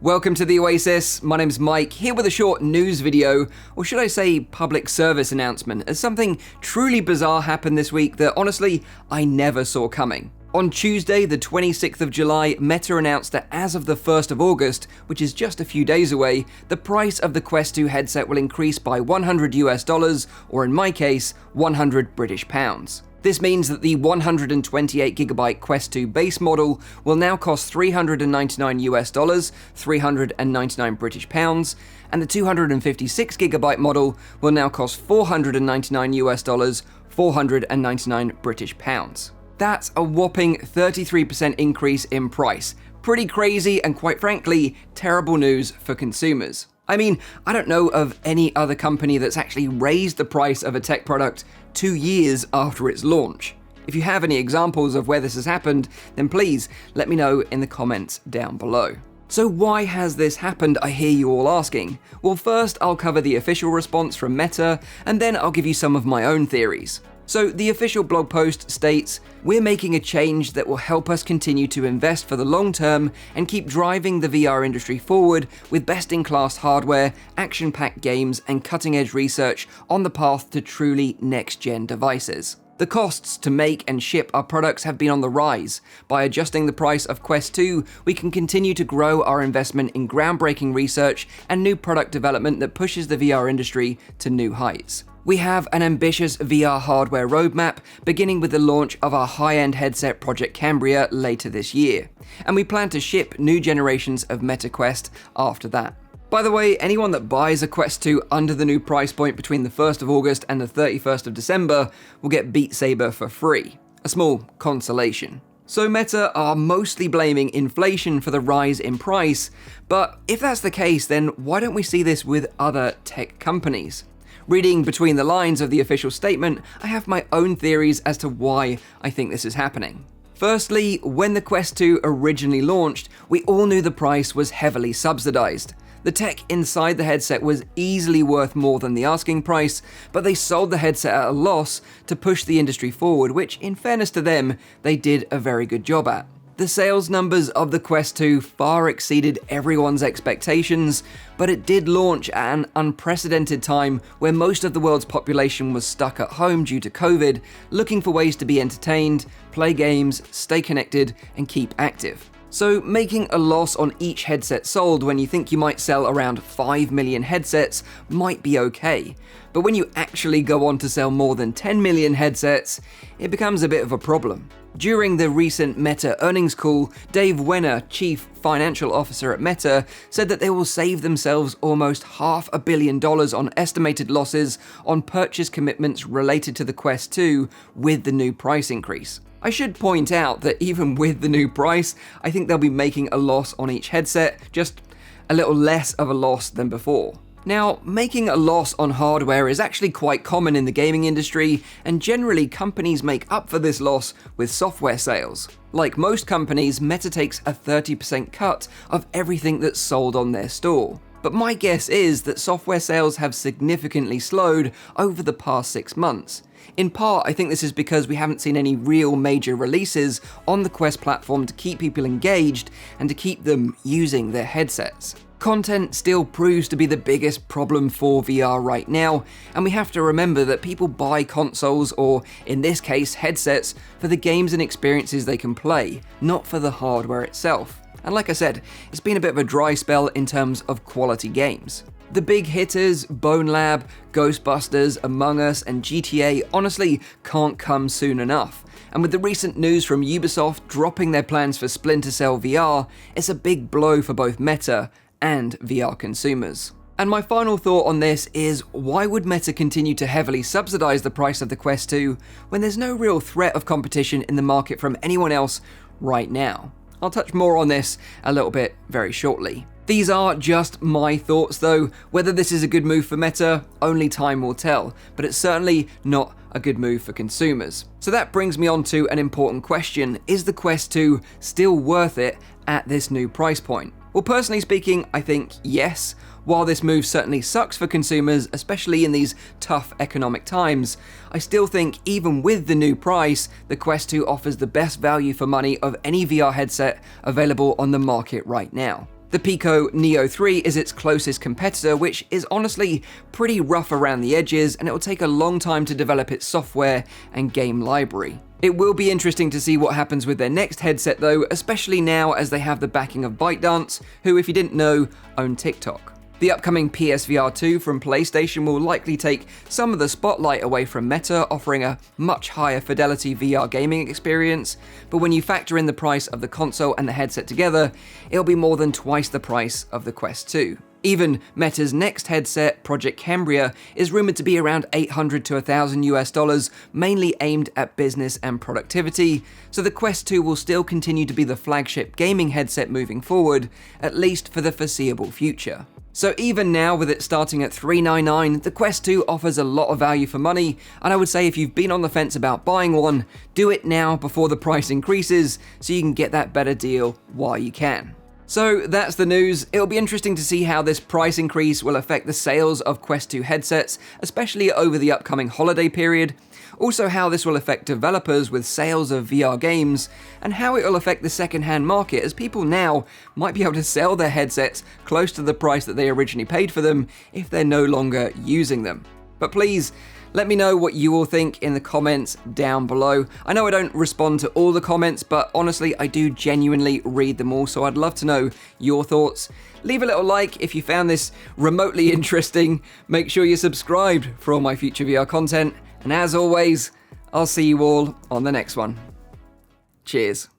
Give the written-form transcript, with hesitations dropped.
Welcome to the Oasis. My name's Mike, here with a short news video, or should I say public service announcement, as something truly bizarre happened this week that honestly, I never saw coming. On Tuesday, the 26th of July, Meta announced that as of the 1st of August, which is just a few days away, the price of the Quest 2 headset will increase by $100, or in my case, 100 British pounds. This means that the 128GB Quest 2 base model will now cost $399, 399 British pounds, and the 256GB model will now cost $499, 499 British pounds. That's a whopping 33% increase in price. Pretty crazy and quite frankly, terrible news for consumers. I mean, I don't know of any other company that's actually raised the price of a tech product 2 years after its launch. If you have any examples of where this has happened, then please let me know in the comments down below. So why has this happened, I hear you all asking? Well, first I'll cover the official response from Meta, and then I'll give you some of my own theories. So the official blog post states, "We're making a change that will help us continue to invest for the long term and keep driving the VR industry forward with best-in-class hardware, action-packed games, and cutting-edge research on the path to truly next-gen devices." The costs to make and ship our products have been on the rise. By adjusting the price of Quest 2, we can continue to grow our investment in groundbreaking research and new product development that pushes the VR industry to new heights. We have an ambitious VR hardware roadmap, beginning with the launch of our high-end headset Project Cambria later this year, and we plan to ship new generations of Meta Quest after that. By the way, anyone that buys a Quest 2 under the new price point between the 1st of August and the 31st of December will get Beat Saber for free. A small consolation. So Meta are mostly blaming inflation for the rise in price, but if that's the case, then why don't we see this with other tech companies? Reading between the lines of the official statement, I have my own theories as to why I think this is happening. Firstly, when the Quest 2 originally launched, we all knew the price was heavily subsidized. The tech inside the headset was easily worth more than the asking price, but they sold the headset at a loss to push the industry forward, which, in fairness to them, they did a very good job at. The sales numbers of the Quest 2 far exceeded everyone's expectations, but it did launch at an unprecedented time where most of the world's population was stuck at home due to COVID, looking for ways to be entertained, play games, stay connected, and keep active. So making a loss on each headset sold when you think you might sell around 5 million headsets might be okay. But when you actually go on to sell more than 10 million headsets, it becomes a bit of a problem. During the recent Meta earnings call, Dave Wenner, Chief Financial Officer at Meta, said that they will save themselves almost $500 million on estimated losses on purchase commitments related to the Quest 2 with the new price increase. I should point out that even with the new price, I think they'll be making a loss on each headset, just a little less of a loss than before. Now, making a loss on hardware is actually quite common in the gaming industry, and generally companies make up for this loss with software sales. Like most companies, Meta takes a 30% cut of everything that's sold on their store. But my guess is that software sales have significantly slowed over the past 6 months. In part, I think this is because we haven't seen any real major releases on the Quest platform to keep people engaged and to keep them using their headsets. Content still proves to be the biggest problem for VR right now, and we have to remember that people buy consoles, or in this case headsets, for the games and experiences they can play, not for the hardware itself. And like I said, it's been a bit of a dry spell in terms of quality games. The big hitters, Bone Lab, Ghostbusters, Among Us, and GTA honestly can't come soon enough. And with the recent news from Ubisoft dropping their plans for Splinter Cell VR, it's a big blow for both Meta and VR consumers. And my final thought on this is, why would Meta continue to heavily subsidize the price of the Quest 2 when there's no real threat of competition in the market from anyone else right now? I'll touch more on this a little bit very shortly. These are just my thoughts though. Whether this is a good move for Meta, only time will tell, but it's certainly not a good move for consumers. So that brings me on to an important question. Is the Quest 2 still worth it at this new price point? Well, personally speaking, I think yes. While this move certainly sucks for consumers, especially in these tough economic times, I still think even with the new price, the Quest 2 offers the best value for money of any VR headset available on the market right now. The Pico Neo 3 is its closest competitor, which is honestly pretty rough around the edges, and it will take a long time to develop its software and game library. It will be interesting to see what happens with their next headset though, especially now as they have the backing of ByteDance, who, if you didn't know, own TikTok. The upcoming PSVR 2 from PlayStation will likely take some of the spotlight away from Meta, offering a much higher fidelity VR gaming experience, but when you factor in the price of the console and the headset together, it'll be more than twice the price of the Quest 2. Even Meta's next headset, Project Cambria, is rumored to be around $800 to $1,000, mainly aimed at business and productivity, so the Quest 2 will still continue to be the flagship gaming headset moving forward, at least for the foreseeable future. So even now, with it starting at $399, the Quest 2 offers a lot of value for money, and I would say if you've been on the fence about buying one, do it now before the price increases, so you can get that better deal while you can. So that's the news. It'll be interesting to see how this price increase will affect the sales of Quest 2 headsets, especially over the upcoming holiday period. Also how this will affect developers with sales of VR games, and how it will affect the second-hand market, as people now might be able to sell their headsets close to the price that they originally paid for them if they're no longer using them. But please, let me know what you all think in the comments down below. I know I don't respond to all the comments, but honestly, I do genuinely read them all, so I'd love to know your thoughts. Leave a little like if you found this remotely interesting. Make sure you're subscribed for all my future VR content. And as always, I'll see you all on the next one. Cheers.